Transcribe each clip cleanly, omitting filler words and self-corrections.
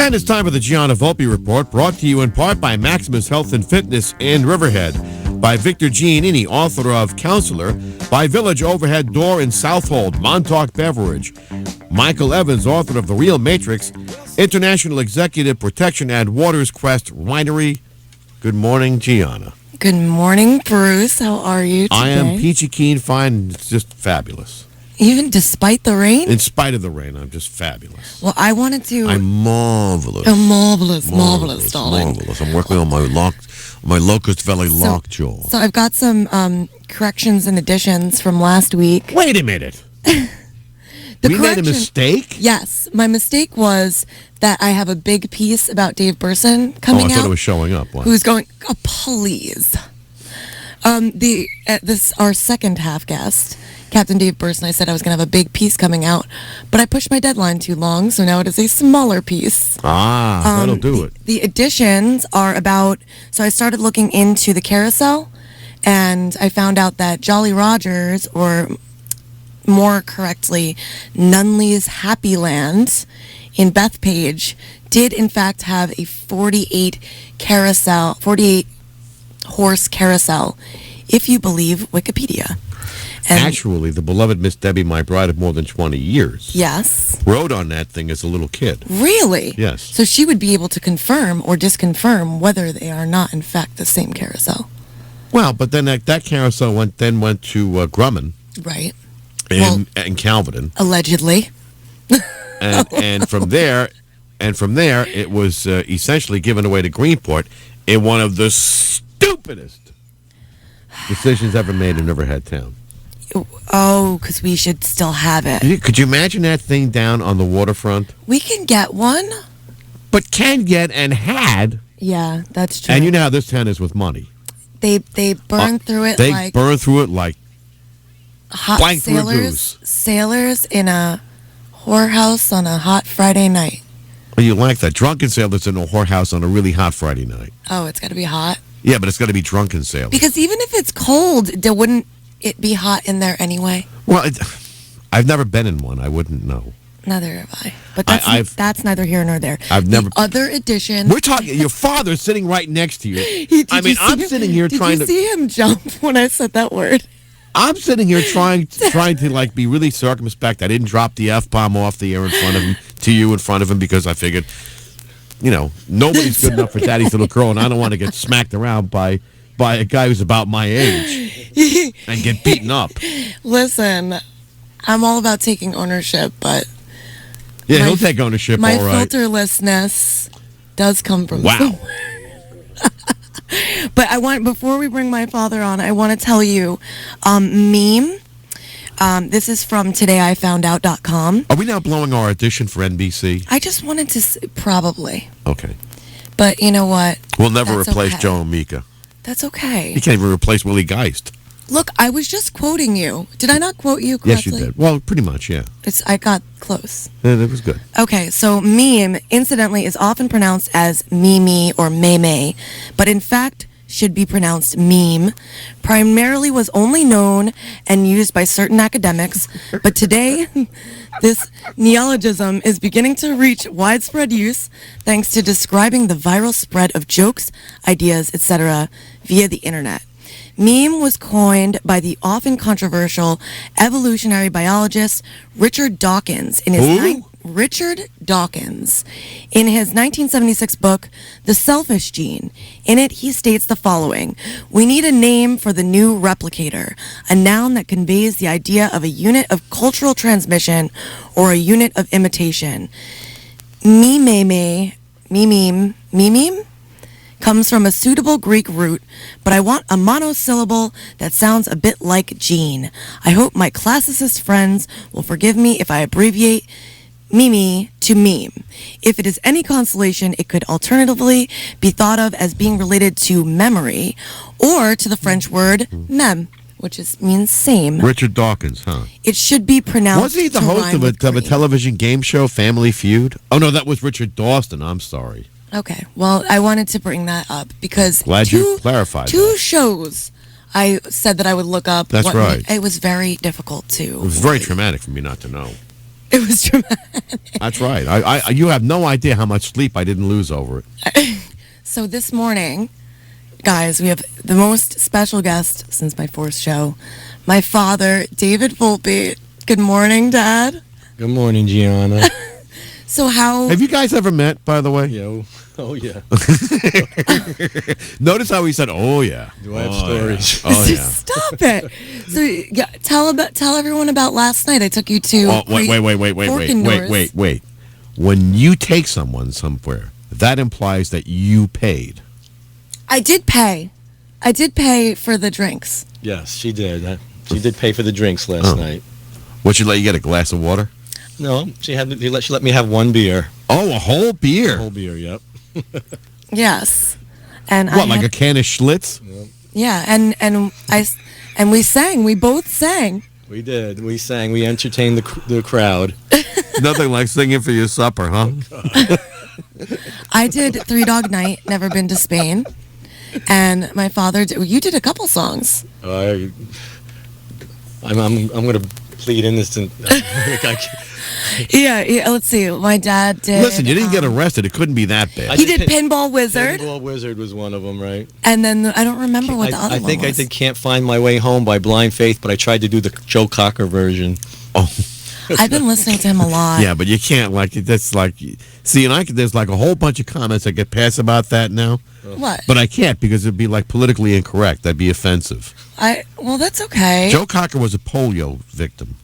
And it's time for the Gianna Volpe Report, brought to you in part by Maximus Health and Fitness in Riverhead, by Victor Giannini, author of Counselor, by Village Overhead Door in Southold, Montauk Beverage, Michael Evans, author of The Real Matrix, International Executive Protection at Waters Quest Winery. Good morning, Gianna. Good morning, Bruce. How are you today? I am peachy keen, fine. It's just fabulous. Even despite the rain? In spite of the rain, I'm just fabulous. Well, I wanted to... I'm marvelous. Marvelous, darling. Marvelous. I'm working on my Locust Valley lockjaw. So I've got some corrections and additions from last week. Wait a minute. We made a mistake? Yes. My mistake was that I have a big piece about Dave Burson coming out. I thought it was showing up. What? Who's going... Oh, please. Our second half guest... Captain Dave Burson, I said I was going to have a big piece coming out, but I pushed my deadline too long, so now it is a smaller piece. That'll do it. The additions are about, so I started looking into the carousel, and I found out that Jolly Rogers, or more correctly, Nunley's Happyland in Bethpage, did in fact have a 48 horse carousel, if you believe Wikipedia. And actually, the beloved Miss Debbie, my bride of more than 20 years, yes, rode on that thing as a little kid. Really? Yes. So she would be able to confirm or disconfirm whether they are not, in fact, the same carousel. Well, but then that carousel went to Grumman. Right. And Calverton. Allegedly. and from there, it was essentially given away to Greenport in one of the stupidest decisions ever made in Riverhead Town. Oh, because we should still have it. Could you imagine that thing down on the waterfront? We can get one. But can get and had. Yeah, that's true. And you know how this town is with money. They burn through it like... They burn through it like... hot sailors in a whorehouse on a hot Friday night. Well, you like that. Drunken sailors in a whorehouse on a really hot Friday night. Oh, it's got to be hot? Yeah, but it's got to be drunken sailors. Because even if it's cold, wouldn't it be hot in there anyway? Well, I've never been in one. I wouldn't know. Neither have I. But that's neither here nor there. The other edition. We're talking. Your father's sitting right next to you. I'm sitting here trying to. Did you see him jump when I said that word? I'm sitting here trying to like be really circumspect. I didn't drop the F-bomb off the air in front of him to you in front of him because I figured, nobody's good enough for Daddy's little girl, and I don't want to get smacked around by a guy who's about my age and get beaten up. Listen, I'm all about taking ownership, but... Yeah, he'll take ownership, all right. My filterlessness does come from somewhere. But before we bring my father on, I want to tell you, meme. This is from todayifoundout.com. Are we now blowing our audition for NBC? I just wanted to probably. Okay. But you know what? We'll never replace Joe and Mika. That's okay. You can't even replace Willie Geist. Look, I was just quoting you. Did I not quote you correctly? Yes, you did. Well, pretty much, yeah. I got close. Yeah, that was good. Okay, so meme, incidentally, is often pronounced as Mimi or Meme, but in fact should be pronounced meme. Primarily was only known and used by certain academics, but today this neologism is beginning to reach widespread use thanks to describing the viral spread of jokes, ideas, etc. via the internet. Meme was coined by the often controversial evolutionary biologist Richard Dawkins in his 1976 book, The Selfish Gene. In it, he states the following: "We need a name for the new replicator, a noun that conveys the idea of a unit of cultural transmission or a unit of imitation. Meme comes from a suitable Greek root, but I want a monosyllable that sounds a bit like gene. I hope my classicist friends will forgive me if I abbreviate Mimi to meme. If it is any consolation, it could alternatively be thought of as being related to memory or to the French word meme, which means same. Richard Dawkins, huh? It should be pronounced. Wasn't he the host of a television game show, Family Feud? Oh, no, that was Richard Dawson. I'm sorry. Okay, well, I wanted to bring that up because glad you clarified two shows I said that I would look up. That's right. It was very difficult to. It was very traumatic for me not to know. It was dramatic. That's right. You have no idea how much sleep I didn't lose over it. So this morning, guys, we have the most special guest since my fourth show. My father, David Volpe. Good morning, Dad. Good morning, Gianna. So how... Have you guys ever met, by the way? Yo. Oh, yeah. Notice how he said, oh, yeah. Do I have stories? Yeah. Oh, yeah. Stop it. So yeah, tell everyone about last night. I took you to... Oh, wait. When you take someone somewhere, that implies that you paid. I did pay. I did pay for the drinks. Yes, she did. She did pay for the drinks last night. What, she let you get a glass of water? No, she let me have one beer. Oh, a whole beer? A whole beer, yep. Yes. And what, like a can of Schlitz? Yep. Yeah, and we sang. We both sang. We did. We sang. We entertained the crowd. Nothing like singing for your supper, huh? Oh, I did Three Dog Night, Never Been to Spain. And my father you did a couple songs. I'm going to plead innocent. Yeah, let's see. My dad did... Listen, you didn't get arrested. It couldn't be that bad. He did Pinball Wizard. Pinball Wizard was one of them, right? And then I don't remember what the other one was. I think I did Can't Find My Way Home by Blind Faith, but I tried to do the Joe Cocker version. Oh. I've been listening to him a lot. Yeah, but you can't, there's like a whole bunch of comments that get passed about that now. What? But I can't because it'd be like politically incorrect. That'd be offensive. Well, that's okay. Joe Cocker was a polio victim.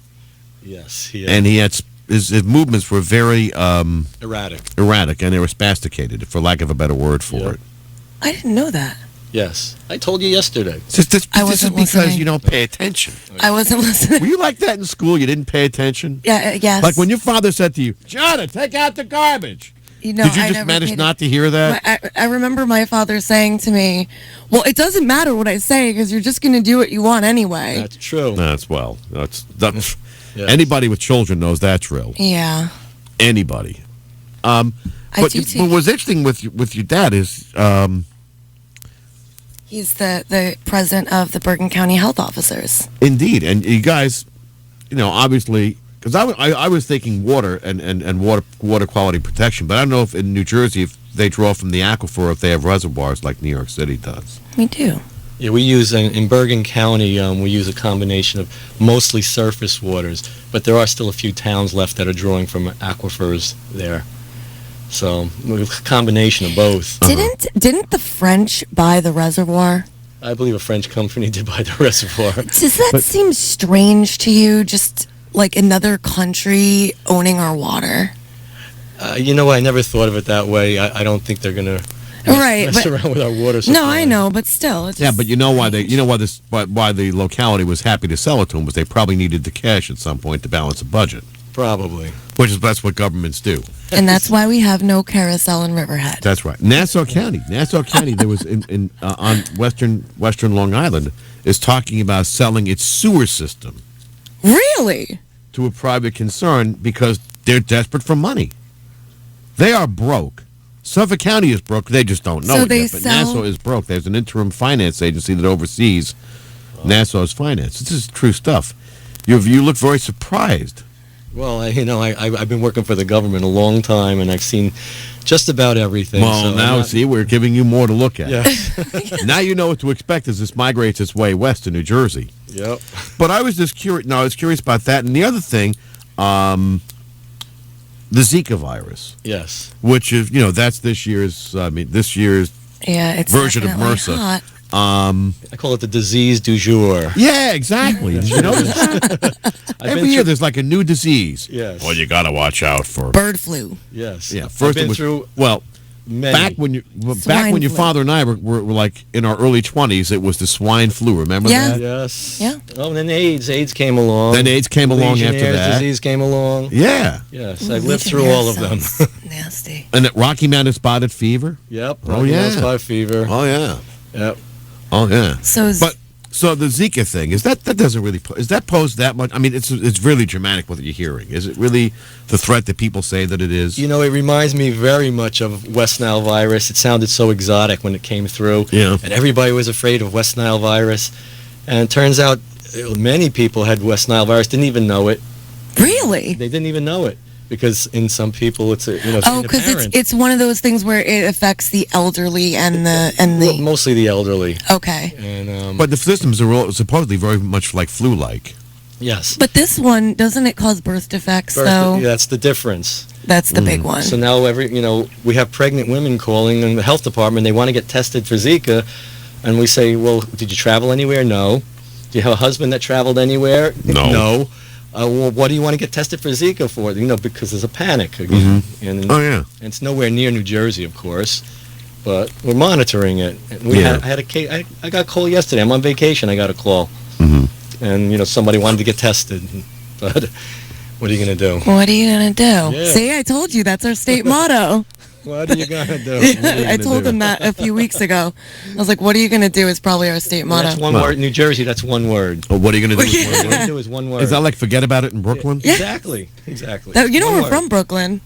Yes. And he had... His movements were very erratic, and they were spasticated, for lack of a better word for it. I didn't know that. Yes, I told you yesterday. This is wasn't because listening. you don't pay attention. I wasn't listening. Were you like that in school? You didn't pay attention? Yeah, yes. Like when your father said to you, Gianna, take out the garbage. Did you just manage not to hear that? I remember my father saying to me, well, it doesn't matter what I say because you're just going to do what you want anyway. That's true. That's yes. Anybody with children knows that's real. Yeah. Anybody. But what's interesting with your dad is... he's the president of the Bergen County Health Officers. Indeed. And you guys, obviously... Because I was thinking water and water quality protection, but I don't know if in New Jersey if they draw from the aquifer or if they have reservoirs like New York City does. We do. Yeah, we use, in Bergen County, we use a combination of mostly surface waters, but there are still a few towns left that are drawing from aquifers there. So, a combination of both. Didn't the French buy the reservoir? I believe a French company did buy the reservoir. Does that seem strange to you, just like another country owning our water? I never thought of it that way. I don't think they're going to... mess around with our water supply. No, I know, but still. Yeah, but you know why the locality was happy to sell it to them was they probably needed the cash at some point to balance a budget. Probably. That's what governments do. And that's why we have no carousel in Riverhead. That's right. Nassau County, there was on western Long Island is talking about selling its sewer system. Really? To a private concern because they're desperate for money. They are broke. Suffolk County is broke. They just don't know it yet. But Nassau is broke. There's an interim finance agency that oversees Nassau's finance. This is true stuff. You look very surprised. Well, I've been working for the government a long time, and I've seen just about everything. Well, see, we're giving you more to look at. Yes. Now you know what to expect as this migrates its way west to New Jersey. Yep. But I was just curious. No, I was curious about that. And the other thing, the Zika virus. Yes. Which is, that's this year's version of MRSA. Hot. I call it the Disease Du Jour. Yeah, exactly. Did you notice that? Every year there's like a new disease. Yes. Well, you got to watch out for Bird flu. Yes. Yeah. First I've been through many. Back when your father and I were like in our early 20s, it was the swine flu. Remember that? Yes. Yeah. Oh, and then AIDS came along. Then AIDS came along after that. Disease came along. Yeah. Yes, I lived through all of them. Nasty. And that Rocky Mountain spotted fever. Yep. Oh yeah. Spot fever. Oh yeah. Yep. Oh yeah. So the Zika thing is that doesn't really pose that much. I mean, it's really dramatic what you're hearing. Is it really the threat that people say that it is? It reminds me very much of West Nile virus. It sounded so exotic when it came through. Yeah. And everybody was afraid of West Nile virus. And it turns out many people had West Nile virus, didn't even know it. Really? They didn't even know it because in some people it's it's because it's one of those things where it affects the elderly and the mostly the elderly. Okay. And But the systems are supposedly very much like flu-like. yes. But this one, doesn't it cause birth defects though? Yeah, that's the difference. That's the big one. So now we have pregnant women calling in the health department. They want to get tested for Zika, and we say, well, did you travel anywhere? No. Do you have a husband that traveled anywhere? No. No. Well, what do you want to get tested for Zika for? Because there's a panic again. And Oh, yeah. and it's nowhere near New Jersey, of course, but we're monitoring it. And I had a case. I got a call yesterday. I'm on vacation. I got a call, and somebody wanted to get tested, but what are you gonna do? What are you gonna do? Yeah. See, I told you that's our state motto. What are you gonna do? I told him that a few weeks ago. I was like, "What are you gonna do?" Is probably our state Well, motto. that's one word. New Jersey. That's one word. Well, what are you going to do? What you do is one word. Is that like forget about it in Brooklyn? Yeah. Exactly. We're One from word. Brooklyn.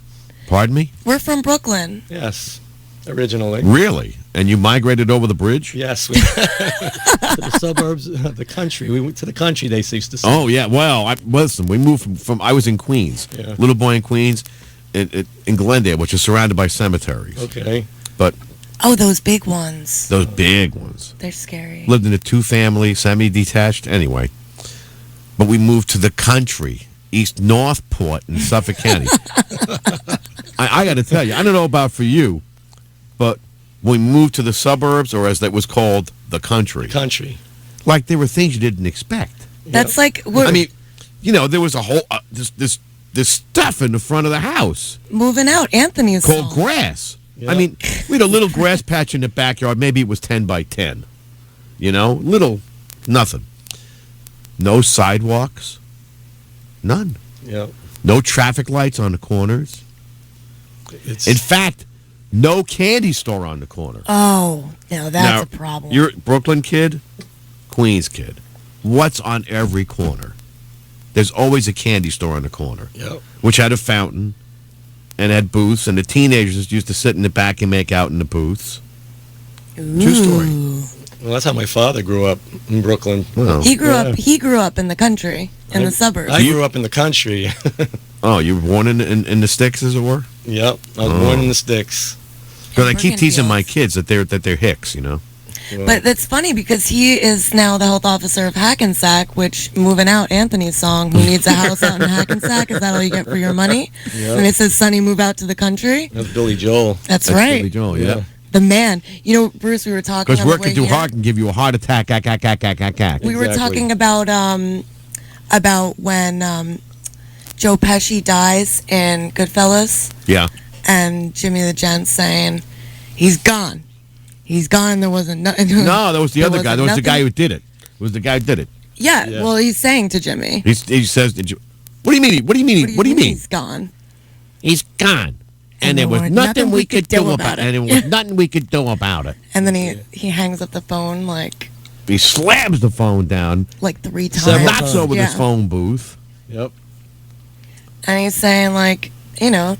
Pardon me? We're from Brooklyn. Yes, originally. Really? And you migrated over the bridge? Yes, to the suburbs of the country. We went to the country. They used to say. Oh, yeah. Well, listen, we moved from I was in Queens. Yeah. Little boy in Queens, in Glendale, which is surrounded by cemeteries. Okay. But Oh, those big ones. those big ones. They're scary. Lived in a two-family, semi-detached, anyway. But we moved to the country, East Northport in Suffolk County. I got to tell you, I don't know about for you, but when we moved to the suburbs, or as that was called, the country, like there were things you didn't expect. That's like I mean, there was a whole this stuff in the front of the house moving out. Anthony's called song. grass. Yeah. I mean, we had a little grass patch in the backyard. Maybe it was 10 by 10. Little, nothing. No sidewalks, none. Yeah. No traffic lights on the corners. In fact, no candy store on the corner. Oh, no, that's Now, a problem. You're a Brooklyn kid, Queens kid. What's on every corner? There's always a candy store on the corner, Yep. which had a fountain and had booths, and the teenagers used to sit in the back and make out in the booths. True story. Well, that's how my father grew up in Brooklyn. Well, He grew up in the country, in the suburbs. I grew up in the country. oh, you were born in the sticks, as it were? Yep. I was born in the sticks. Because I keep teasing Bergenfield. my kids that they're Hicks, But that's funny because he is now the health officer of Hackensack, which moving out Anthony's song, who needs a house out in Hackensack? Is that all you get for your money? Yep. And it says, Sonny, move out to the country. That's Billy Joel. That's right. Billy Joel, yeah. The man. Bruce, we were talking Because on the working way too here. hard can give you a heart attack. We were Exactly. talking about when Joe Pesci dies in Goodfellas, Yeah. and Jimmy the Gent saying, "He's gone. He's gone. There wasn't nothing." No, that was the There other guy. That wasn't was the guy nothing? who did it. It was the guy who did it. Yeah, Yeah. well, he's saying to Jimmy, He says, what do you mean? What do you mean? What do you mean? He's gone. He's gone. And And there was there nothing we could do about it. And there was nothing we could do about it. And then he hangs up the phone like He slams the phone down, 3 times. Several knocks over Yeah. this phone booth. Yep. And he's saying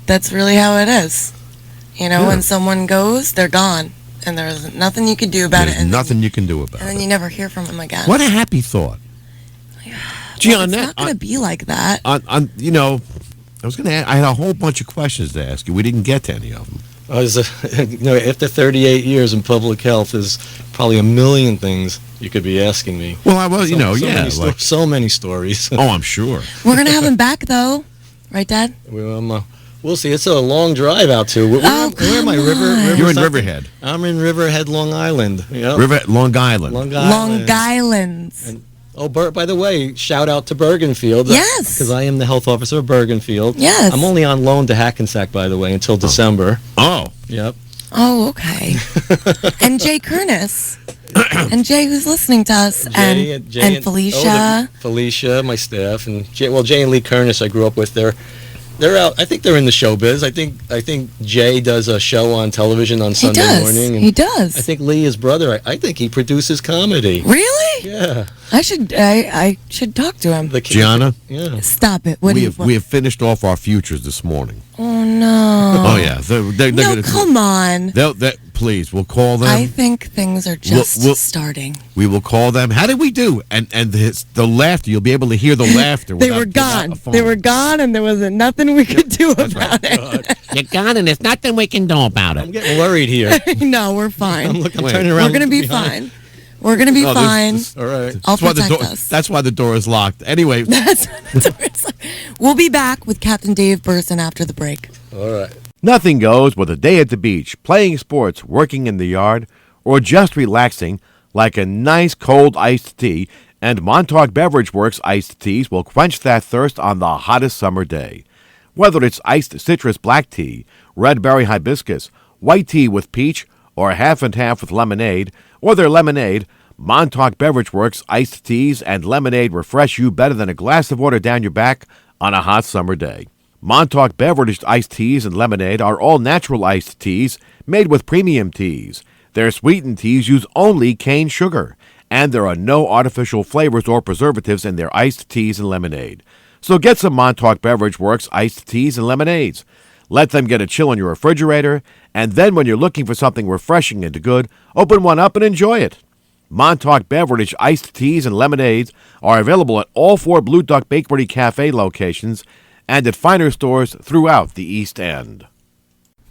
that's really how it is. When someone goes, they're gone. And there's nothing you could do about There's it. And nothing you can do about then it. you never hear from him again. What a happy thought. Gee, Well, on it's that, not going to be like that. I was going to. I had a whole bunch of questions to ask you. We didn't get to any of them. After 38 years in public health, there's probably a million things you could be asking me. Well, I was, So many stories. Oh, I'm sure. We're going to have him back, though. Right, Dad? We'll see. It's a long drive out to. Where am I? come River on. You're in something? Riverhead. I'm in Riverhead, Long Island. Yep. Long Island. Long Long Island. Islands. And, by the way, shout out to Bergenfield. Yes. Because I am the health officer of Bergenfield. Yes. I'm only on loan to Hackensack, by the way, until December. Oh. Yep. Oh, okay. And Jay Kernis. And Jay, who's listening to us. And Felicia. Felicia, my staff. And Jay and Lee Kernis I grew up with. They're out. I think they're in the showbiz. I think Jay does a show on television on Sunday morning. And He does. I think Lee, his brother, I think he produces comedy. Really? Yeah. I should talk to him. Gianna? Yeah. Stop it. We have finished off our futures this morning. Oh, no. Oh, yeah. They're Come on. Please, we'll call them. I think things are just starting. We will call them. How did we do? And the laughter, you'll be able to hear the laughter. They were gone. They were gone, and there wasn't nothing we could do about it. You're gone, and there's nothing we can do about it. I'm getting worried here. No, we're fine. I'm turning around. We're going to be fine. We're going to be fine. All right. I'll protect us. That's why the door is locked. Anyway. We'll be back with Captain Dave Burson after the break. All right. Nothing goes with a day at the beach, playing sports, working in the yard, or just relaxing like a nice cold iced tea, and Montauk Beverage Works iced teas will quench that thirst on the hottest summer day. Whether it's iced citrus black tea, red berry hibiscus, white tea with peach, or half and half with lemonade, or their lemonade, Montauk Beverage Works iced teas and lemonade refresh you better than a glass of water down your back on a hot summer day. Montauk Beverage iced teas and lemonade are all natural iced teas made with premium teas. Their sweetened teas use only cane sugar, and there are no artificial flavors or preservatives in their iced teas and lemonade. So get some Montauk Beverage Works iced teas and lemonades. Let them get a chill in your refrigerator, and then when you're looking for something refreshing and good, open one up and enjoy it. Montauk Beverage iced teas and lemonades are available at all 4 Blue Duck Bakery Cafe locations and at finer stores throughout the East End.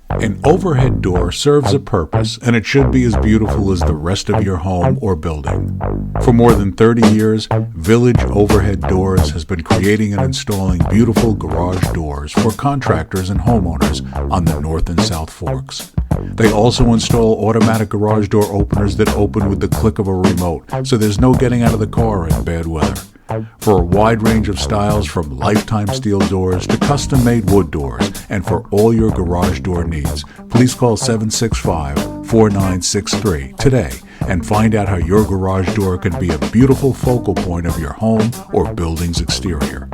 An overhead door serves a purpose, and it should be as beautiful as the rest of your home or building. For more than 30 years, Village Overhead Doors has been creating and installing beautiful garage doors for contractors and homeowners on the North and South Forks. They also install automatic garage door openers that open with the click of a remote, so there's no getting out of the car in bad weather. For a wide range of styles from lifetime steel doors to custom-made wood doors, and for all your garage door needs, please call 765-4963 today and find out how your garage door can be a beautiful focal point of your home or building's exterior.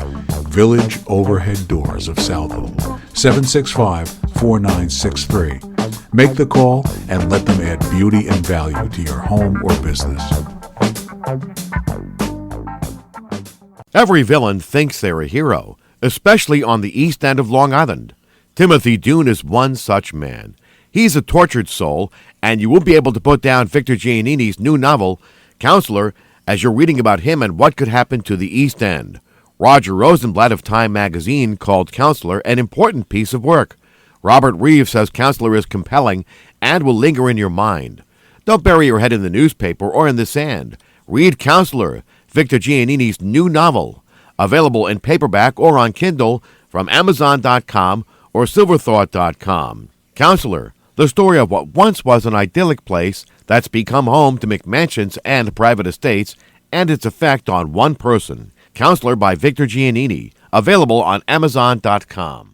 Village Overhead Doors of Southall, 765-4963. Make the call and let them add beauty and value to your home or business. Every villain thinks they're a hero, especially on the east end of Long Island. Timothy Dune is one such man. He's a tortured soul, and you won't be able to put down Victor Giannini's new novel, Counselor, as you're reading about him and what could happen to the East End. Roger Rosenblatt of Time magazine called Counselor an important piece of work. Robert Reeve says Counselor is compelling and will linger in your mind. Don't bury your head in the newspaper or in the sand. Read Counselor, Victor Giannini's new novel, available in paperback or on Kindle from Amazon.com or Silverthought.com. Counselor, the story of what once was an idyllic place that's become home to McMansions and private estates and its effect on one person. Counselor by Victor Giannini, available on Amazon.com.